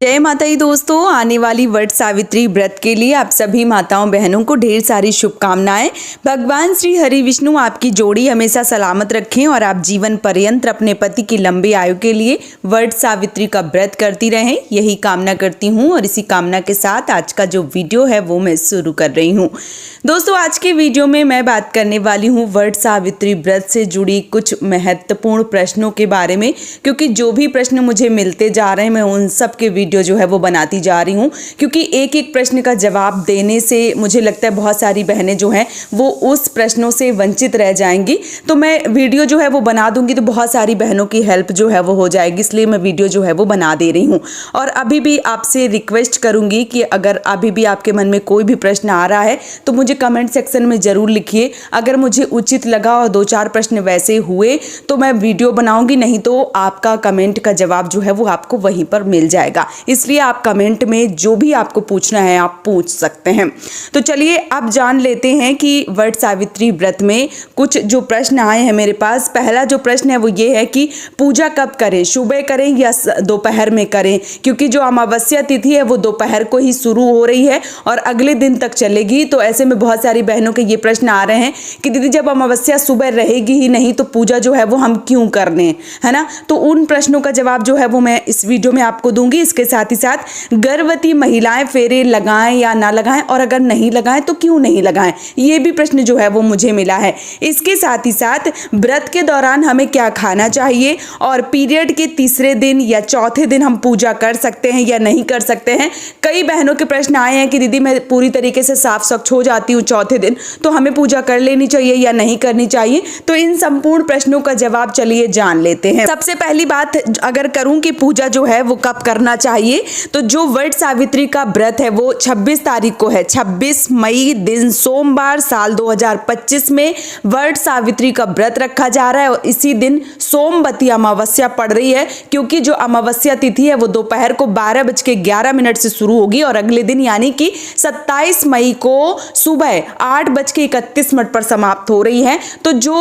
जय माता दी दोस्तों, आने वाली वट सावित्री व्रत के लिए आप सभी माताओं बहनों को ढेर सारी शुभकामनाएं। भगवान श्री हरि विष्णु आपकी जोड़ी हमेशा सलामत रखें और आप जीवन पर्यंत अपने पति की लंबी आयु के लिए वट सावित्री का व्रत करती रहें, यही कामना करती हूं। और इसी कामना के साथ आज का जो वीडियो है वो मैं शुरू कर रही हूँ। दोस्तों, आज के वीडियो में मैं बात करने वाली हूँ वट सावित्री व्रत से जुड़ी कुछ महत्वपूर्ण प्रश्नों के बारे में, क्योंकि जो भी प्रश्न मुझे मिलते जा रहे हैं मैं उन सब के वीडियो जो है वो बनाती जा रही हूँ, क्योंकि एक एक प्रश्न का जवाब देने से मुझे लगता है बहुत सारी बहनें जो हैं वो उस प्रश्नों से वंचित रह जाएंगी। तो मैं वीडियो जो है वो बना दूंगी तो बहुत सारी बहनों की हेल्प जो है वो हो जाएगी, इसलिए मैं वीडियो जो है वो बना दे रही हूँ। और अभी भी आपसे रिक्वेस्ट करूंगी कि अगर अभी भी आपके मन में कोई भी प्रश्न आ रहा है तो मुझे कमेंट सेक्शन में ज़रूर लिखिए। अगर मुझे उचित लगा और 2-4 प्रश्न वैसे हुए तो मैं वीडियो बनाऊंगी, नहीं तो आपका कमेंट का जवाब जो है वो आपको वहीं पर मिल जाएगा। इसलिए आप कमेंट में जो भी आपको पूछना है आप पूछ सकते हैं। तो चलिए अब जान लेते हैं कि वट सावित्री व्रत में कुछ जो प्रश्न आए हैं मेरे पास। पहला जो प्रश्न है वो ये है कि पूजा कब करें, सुबह करें या दोपहर में करें, क्योंकि जो अमावस्या तिथि है वो दोपहर को ही शुरू हो रही है और अगले दिन तक चलेगी। तो ऐसे में बहुत सारी बहनों के ये प्रश्न आ रहे हैं कि दीदी जब अमावस्या सुबह रहेगी ही नहीं तो पूजा जो है वो हम क्यों कर लें, है ना। तो उन प्रश्नों का जवाब जो है वो मैं इस वीडियो में आपको दूंगी। इसके साथ ही साथ गर्भवती महिलाएं फेरे लगाएं या ना लगाएं, और अगर नहीं लगाएं तो क्यों नहीं लगाएं, ये भी प्रश्न जो है वो मुझे मिला है। इसके साथ ही साथ व्रत के दौरान हमें क्या खाना चाहिए, और पीरियड के तीसरे दिन या चौथे दिन हम पूजा कर सकते हैं या नहीं कर सकते हैं। कई बहनों के प्रश्न आए हैं कि दीदी मैं पूरी तरीके से साफ स्वच्छ हो जाती हूँ चौथे दिन, तो हमें पूजा कर लेनी चाहिए या नहीं करनी चाहिए। तो इन संपूर्ण प्रश्नों का जवाब चलिए जान लेते हैं। सबसे पहली बात अगर करूं कि पूजा जो है वो कब करना चाहिए, तो जो वट सावित्री का व्रत है वो 26 तारीख को है। 26 मई दिन सोमवार साल 2025 में वट सावित्री का व्रत रखा जा रहा है और इसी दिन सोमवती अमावस्या पड़ रही है, क्योंकि जो अमावस्या तिथि है वो दोपहर को 12:11 से शुरू होगी और अगले दिन यानी कि 27 मई को सुबह 8:31 पर समाप्त हो रही है। तो जो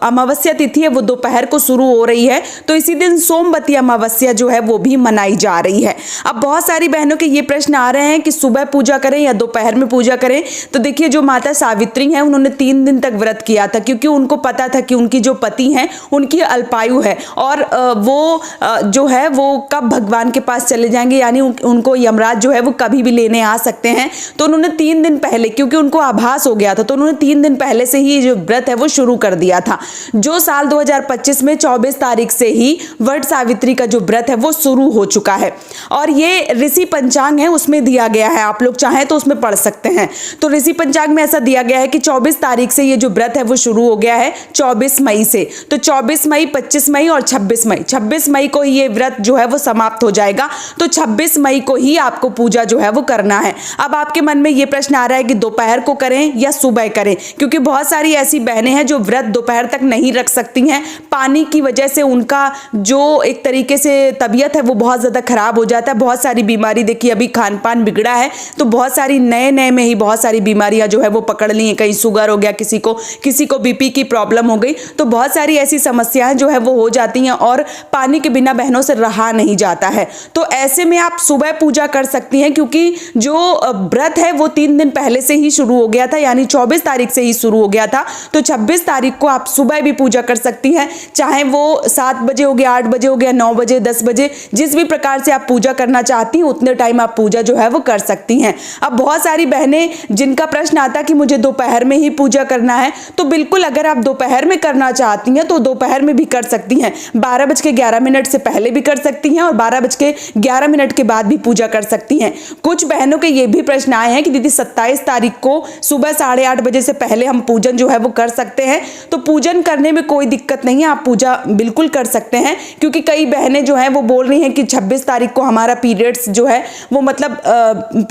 अमावस्या तिथि है वो दोपहर को शुरू हो रही है, तो इसी दिन सोमवती अमावस्या जो है वो भी मनाई जा रही है। अब बहुत सारी बहनों के ये प्रश्न आ रहे हैं कि सुबह पूजा करें या दोपहर में पूजा करें। तो देखिए, जो माता सावित्री हैं उन्होंने 3 दिन तक व्रत किया था, क्योंकि उनको पता था कि उनकी जो पति हैं उनकी अल्पायु है और वो जो है वो कब भगवान के पास चले जाएंगे, यानी उनको यमराज जो है वो कभी भी लेने आ सकते हैं। तो उन्होंने 3 दिन पहले, क्योंकि उनको आभास हो गया था, तो उन्होंने 3 दिन पहले से ही जो व्रत है वो शुरू कर दिया था। जो साल 2025 में 24 तारीख से ही वट सावित्री का जो व्रत है वो शुरू हो चुका है और ये ऋषि पंचांग है उसमें दिया गया है, आप लोग चाहें तो उसमें पढ़ सकते हैं। तो ऋषि पंचांग में ऐसा दिया गया है कि 24 तारीख से ये जो व्रत है वो शुरू हो गया है 24 मई से। तो 24 मई, 25 मई और 26 मई को ये व्रत जो है वो समाप्त हो जाएगा। तो 26 मई को ही आपको पूजा जो है वो करना है। अब आपके मन में ये प्रश्न आ रहा है कि दोपहर को करें या सुबह करें, क्योंकि बहुत सारी ऐसी बहनें हैं जो व्रत दोपहर तक नहीं रख सकती हैं। पानी की वजह से उनका जो एक तरीके से तबीयत है वो बहुत ज़्यादा खराब हो जाता है। बहुत सारी बीमारी, देखिए अभी खान पान बिगड़ा है तो बहुत सारी नए में ही बहुत सारी बीमारियां जो है वो पकड़ ली हैं। कहीं शुगर हो गया, किसी को बीपी की प्रॉब्लम हो गई, तो बहुत सारी ऐसी समस्याएं जो है वो हो जाती हैं और पानी के बिना बहनों से रहा नहीं जाता है। तो ऐसे में आप सुबह पूजा कर सकती हैं, क्योंकि जो व्रत है वो 3 दिन पहले से ही शुरू हो गया था, यानी 24 तारीख से ही शुरू हो गया था। तो 26 तारीख को आप सुबह भी पूजा कर सकती हैं, चाहे वो 7 बजे हो गया, 8 बजे हो गया, 9 बजे, 10 बजे, जिस भी प्रकार से आप पूजा करना चाहती हैं उतने टाइम आप पूजा जो है वो कर सकती हैं। अब बहुत सारी बहनें जिनका प्रश्न आता कि मुझे दोपहर में ही पूजा करना है, तो बिल्कुल अगर आप दोपहर में करना चाहती हैं तो दोपहर में भी कर सकती हैं। 12:11 से पहले भी कर सकती हैं और 12:11 के बाद भी पूजा कर सकती हैं। कुछ बहनों के ये भी प्रश्न आए हैं कि दीदी 27 तारीख को सुबह 8:30 बजे से पहले हम पूजन जो है वो कर सकते हैं। तो पूजन करने में कोई दिक्कत नहीं है, आप पूजा बिल्कुल कर सकते हैं, क्योंकि कई बहनें जो हैं वो बोल रही हैं कि 26 तारीख को हमारा पीरियड्स जो है वो मतलब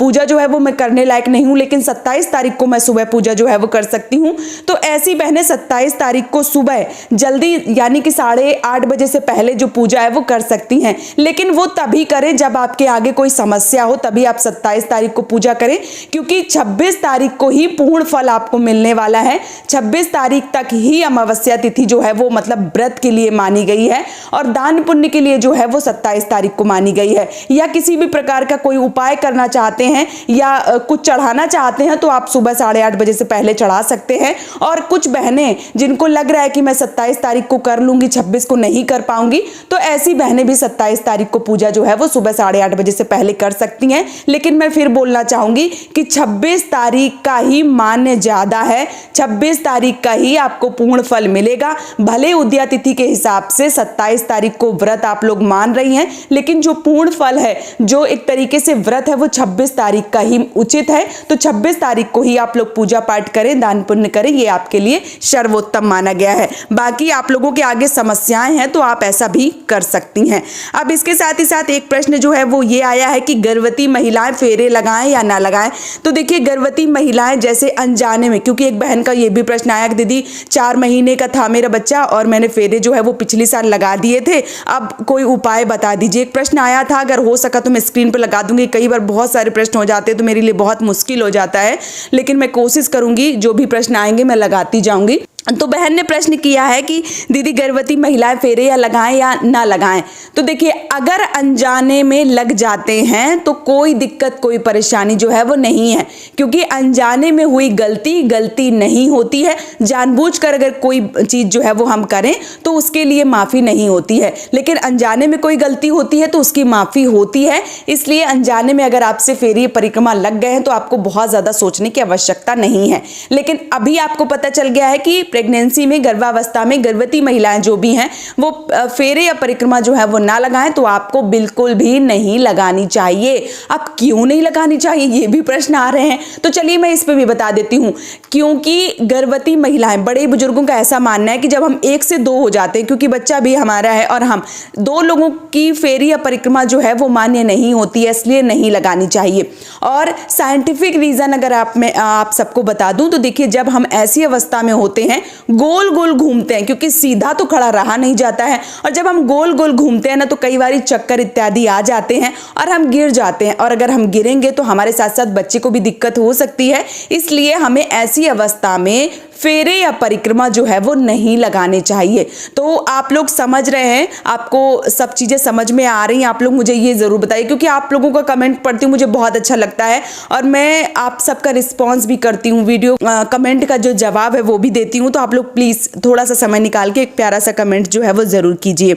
पूजा जो है वो मैं करने लायक नहीं हूं, लेकिन 27 तारीख को मैं सुबह पूजा जो है वो कर सकती हूं। तो ऐसी बहनें 27 तारीख को सुबह जल्दी यानी कि 8:30 बजे से पहले जो पूजा है वो कर सकती हैं, लेकिन वो तभी करें जब आपके आगे कोई समस्या हो, तभी आप 27 तारीख को पूजा करें, क्योंकि 26 तारीख को ही पूर्ण फल आपको मिलने वाला है। 26 तारीख तक ही अमावस्या तिथि जो है वो मतलब व्रत के लिए मानी गई है और दान पुण्य के लिए जो है वो 27 तारीख को मानी गई गई है, या किसी भी प्रकार का कोई उपाय करना चाहते हैं या कुछ चढ़ाना चाहते हैं तो आप सुबह 8:30 बजे से पहले चढ़ा सकते हैं। और कुछ बहनें जिनको लग रहा है कि मैं 27 तारीख को कर लूंगी, 26 को नहीं कर पाऊंगी, तो ऐसी बहनें भी 27 तारीख को पूजा जो है वो सुबह 8:30 बजे से पहले कर सकती हैं। लेकिन मैं फिर बोलना चाहूंगी कि 26 तारीख का ही मान्य ज्यादा है, 26 तारीख का ही आपको पूर्ण फल मिलेगा। भले उदया तिथि के हिसाब से 27 तारीख को व्रत आप लोग मान रही हैं, लेकिन जो पूर्ण फल है, जो एक तरीके से व्रत है, वो 26 तारीख का ही उचित है। तो 26 तारीख को ही आप लोग पूजा पाठ करें, दान पुण्य करें, ये आपके लिए सर्वोत्तम माना गया है। बाकी आप लोगों के आगे समस्याएं हैं तो आप ऐसा भी कर सकती हैं। अब इसके साथ ही साथ एक प्रश्न जो है वो ये आया है कि गर्भवती महिलाएं फेरे लगाएं या ना लगाएं। तो देखिए, गर्भवती महिलाएं जैसे अनजाने में, क्योंकि एक बहन का ये भी प्रश्न आया कि दीदी 4 महीने का था मेरा बच्चा और मैंने फेरे जो है वो पिछली साल लगा दिए थे, अब कोई उपाय बता दीजिए। एक प्रश्न आया था, अगर हो सका तो मैं स्क्रीन पर लगा दूंगी। कई बार बहुत सारे प्रश्न हो जाते हैं तो मेरे लिए बहुत मुश्किल हो जाता है, लेकिन मैं कोशिश करूंगी जो भी प्रश्न आएंगे मैं लगाती जाऊंगी। तो बहन ने प्रश्न किया है कि दीदी गर्भवती महिलाएं फेरे या लगाएं या ना लगाएं। तो देखिए, अगर अनजाने में लग जाते हैं तो कोई दिक्कत, कोई परेशानी जो है वो नहीं है, क्योंकि अनजाने में हुई गलती नहीं होती है। जानबूझकर अगर कोई चीज जो है वो हम करें तो उसके लिए माफी नहीं होती है, लेकिन अनजाने में कोई गलती होती है तो उसकी माफी होती है। इसलिए अनजाने में अगर आपसे फेरी परिक्रमा लग गए हैं तो आपको बहुत ज्यादा सोचने की आवश्यकता नहीं है। लेकिन अभी आपको पता चल गया है कि प्रेगनेंसी में, गर्भावस्था में गर्भवती महिलाएं जो भी हैं वो फेरे या परिक्रमा जो है वो ना लगाएं, तो आपको बिल्कुल भी नहीं लगानी चाहिए। अब क्यों नहीं लगानी चाहिए, ये भी प्रश्न आ रहे हैं, तो चलिए मैं इस पे भी बता देती हूं। क्योंकि गर्भवती महिलाएं, बड़े बुजुर्गों का ऐसा मानना है कि जब हम 1 से 2 हो जाते हैं, क्योंकि बच्चा भी हमारा है और हम 2 लोगों की फेरी या परिक्रमा जो है वो मान्य नहीं होती है, इसलिए नहीं लगानी चाहिए। और साइंटिफिक रीजन अगर आप सबको बता दूं तो देखिए, जब हम ऐसी अवस्था में होते हैं, गोल गोल घूमते हैं, क्योंकि सीधा तो खड़ा रहा नहीं जाता है, और जब हम गोल गोल घूमते हैं ना तो कई बार चक्कर इत्यादि आ जाते हैं और हम गिर जाते हैं, और अगर हम गिरेंगे तो हमारे साथ साथ बच्चे को भी दिक्कत हो सकती है। इसलिए हमें ऐसी अवस्था में फेरे या परिक्रमा जो है वो नहीं लगाने चाहिए। तो आप लोग समझ रहे हैं, आपको सब चीजें समझ में आ रही हैं, आप लोग मुझे ये जरूर बताइए, क्योंकि आप लोगों का कमेंट पढ़ती हूँ मुझे बहुत अच्छा लगता है और मैं आप सबका रिस्पॉन्स भी करती हूँ, वीडियो कमेंट का जो जवाब है वो भी देती हूँ। तो आप लोग प्लीज थोड़ा सा समय निकाल के एक प्यारा सा कमेंट जो है वो जरूर कीजिए।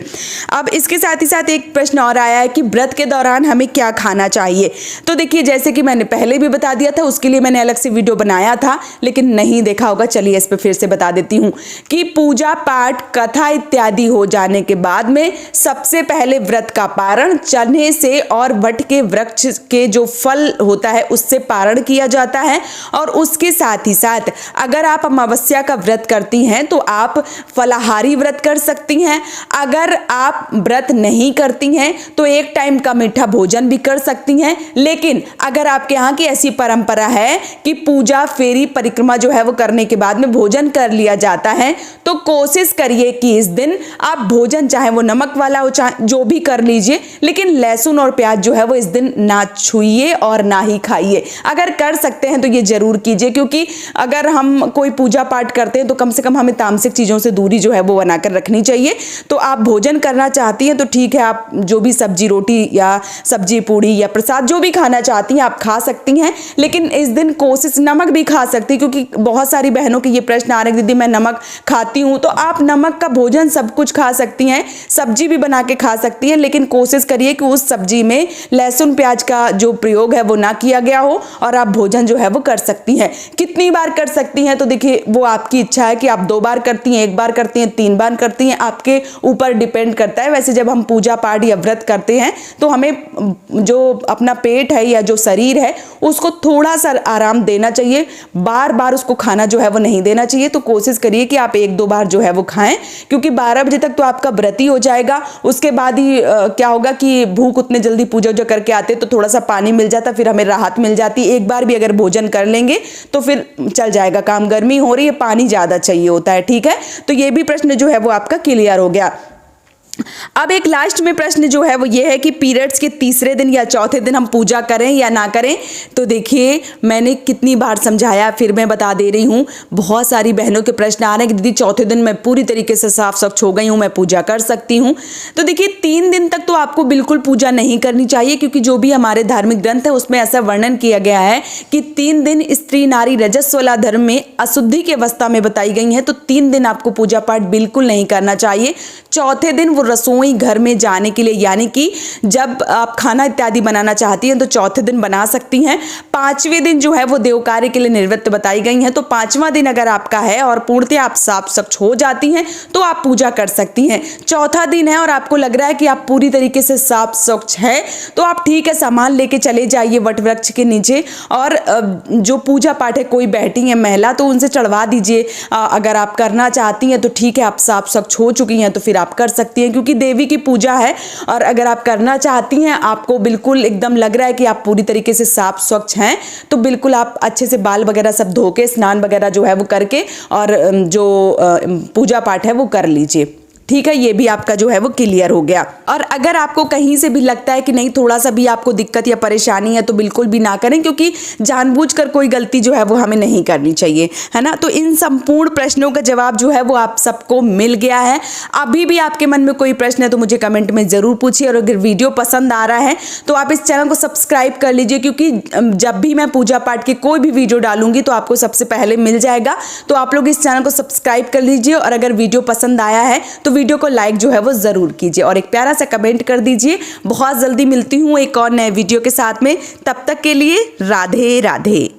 अब इसके साथ ही साथ एक प्रश्न और आया है कि व्रत के दौरान हमें क्या खाना चाहिए। तो देखिए, जैसे कि मैंने पहले भी बता दिया था, उसके लिए मैंने अलग से वीडियो बनाया था, लेकिन नहीं देखा होगा, चलिए इस पे फिर से बता देती हूं कि पूजा पाठ, कथा इत्यादि हो जाने के बाद में सबसे पहले व्रत का पारण चने से और वट के वृक्ष के जो फल होता है उससे पारण किया जाता है। और उसके साथ ही साथ अगर आप अमावस्या का व्रत करती हैं तो आप फलाहारी व्रत कर सकती हैं। अगर आप व्रत नहीं करती हैं तो एक टाइम का मीठा भोजन भी कर सकती हैं। लेकिन अगर आपके यहाँ की ऐसी परंपरा है कि पूजा, फेरी, परिक्रमा जो है वो करने के बाद में भोजन कर लिया जाता है, तो कोशिश करिए कि इस दिन आप भोजन, चाहे वो नमक वाला हो, चाहे जो भी कर लीजिए, लेकिन लहसुन और प्याज जो है वो इस दिन ना छुइए और ना ही खाइए। अगर कर सकते हैं तो ये जरूर कीजिए, क्योंकि अगर हम कोई पूजा पाठ करते हैं तो कम से कम हमें तामसिक चीजों से दूरी जो है वो बनाकर रखनी चाहिए। तो आप भोजन करना चाहती हैं तो ठीक है, आप जो भी सब्जी रोटी या सब्जी पूड़ी या प्रसाद जो भी खाना चाहती हैं आप खा सकती हैं, लेकिन इस दिन कोशिश, नमक भी खा सकती है, क्योंकि बहुत सारी बहनों के ये प्रश्न आ रहे हैं दीदी मैं नमक खाती हूं, तो आप नमक का भोजन सब कुछ खा सकती हैं, सब्जी भी बना के खा सकती हैं, लेकिन कोशिश करिए कि उस सब्जी में लहसुन प्याज का जो प्रयोग है वो ना किया गया हो और आप भोजन जो है वो कर सकती हैं। कितनी बार कर सकती हैं तो देखिए वो आपकी इच्छा है कि आप 2 बार करती हैं, 1 बार करती हैं, 3 बार करती हैं, आपके ऊपर डिपेंड करता है। वैसे जब हम पूजा पाठ या व्रत करते हैं तो हमें जो अपना पेट है या जो शरीर है उसको थोड़ा सा आराम देना चाहिए, बार बार उसको खाना जो है वो नहीं देना चाहिए। तो कोशिश करिए कि आप 1-2 बार जो है वो खाएं, क्योंकि 12 बजे तक तो आपका व्रत ही हो जाएगा। उसके बाद ही क्या होगा कि भूख उतने जल्दी पूजा जो करके आते तो थोड़ा सा पानी मिल जाता, फिर हमें राहत मिल जाती। एक बार भी अगर भोजन कर लेंगे तो फिर चल जाएगा काम। गर्मी हो रही है, पानी ज्यादा चाहिए होता है, ठीक है। तो ये भी प्रश्न जो है वो आपका क्लियर हो गया। अब एक लास्ट में प्रश्न जो है वो ये है कि पीरियड्स के तीसरे दिन या चौथे दिन हम पूजा करें या ना करें। तो देखिए, मैंने कितनी बार समझाया, फिर मैं बता दे रही हूँ। बहुत सारी बहनों के प्रश्न आ रहे हैं कि दीदी चौथे दिन मैं पूरी तरीके से साफ स्वच्छ हो गई हूँ, मैं पूजा कर सकती हूँ। तो देखिए, 3 दिन तक तो आपको बिल्कुल पूजा नहीं करनी चाहिए, क्योंकि जो भी हमारे धार्मिक ग्रंथ है उसमें ऐसा वर्णन किया गया है कि 3 दिन स्त्री नारी रजस्वला धर्म में अशुद्धि की अवस्था में बताई गई है। तो 3 दिन आपको पूजा पाठ बिल्कुल नहीं करना चाहिए। चौथे दिन वो रसोई घर में जाने के लिए, यानी कि जब आप खाना इत्यादि बनाना चाहती हैं तो चौथे दिन बना सकती हैं। 5वें दिन जो है वो देव कार्य के लिए निर्वृत्त बताई गई हैं। तो 5वां दिन अगर आपका है और पूर्णतः आप साफ स्वच्छ हो जाती हैं तो आप पूजा कर सकती हैं। चौथा दिन है और आपको लग रहा है कि आप पूरी तरीके से साफ स्वच्छ है, तो आप ठीक है सामान लेके चले जाइए वट वृक्ष के नीचे, और जो पूजा पाठ है, कोई बैठी है महिला तो उनसे चढ़वा दीजिए। अगर आप करना चाहती हैं तो ठीक है, आप साफ स्वच्छ हो चुकी हैं तो फिर आप कर सकती हैं, क्योंकि देवी की पूजा है। और अगर आप करना चाहती हैं, आपको बिल्कुल एकदम लग रहा है कि आप पूरी तरीके से साफ स्वच्छ हैं, तो बिल्कुल आप अच्छे से बाल वगैरह सब धो के, स्नान वगैरह जो है वो करके, और जो पूजा पाठ है वो कर लीजिए। ठीक है, ये भी आपका जो है वो क्लियर हो गया। और अगर आपको कहीं से भी लगता है कि नहीं, थोड़ा सा भी आपको दिक्कत या परेशानी है, तो बिल्कुल भी ना करें, क्योंकि जानबूझकर कोई गलती जो है वो हमें नहीं करनी चाहिए, है ना। तो इन संपूर्ण प्रश्नों का जवाब जो है वो आप सबको मिल गया है। अभी भी आपके मन में कोई प्रश्न है तो मुझे कमेंट में ज़रूर पूछिए, और अगर वीडियो पसंद आ रहा है तो आप इस चैनल को सब्सक्राइब कर लीजिए, क्योंकि जब भी मैं पूजा पाठ की कोई भी वीडियो डालूंगी तो आपको सबसे पहले मिल जाएगा। तो आप लोग इस चैनल को सब्सक्राइब कर लीजिए, और अगर वीडियो पसंद आया है तो वीडियो को लाइक जो है वो जरूर कीजिए, और एक प्यारा सा कमेंट कर दीजिए। बहुत जल्दी मिलती हूँ एक और नए वीडियो के साथ में, तब तक के लिए राधे राधे।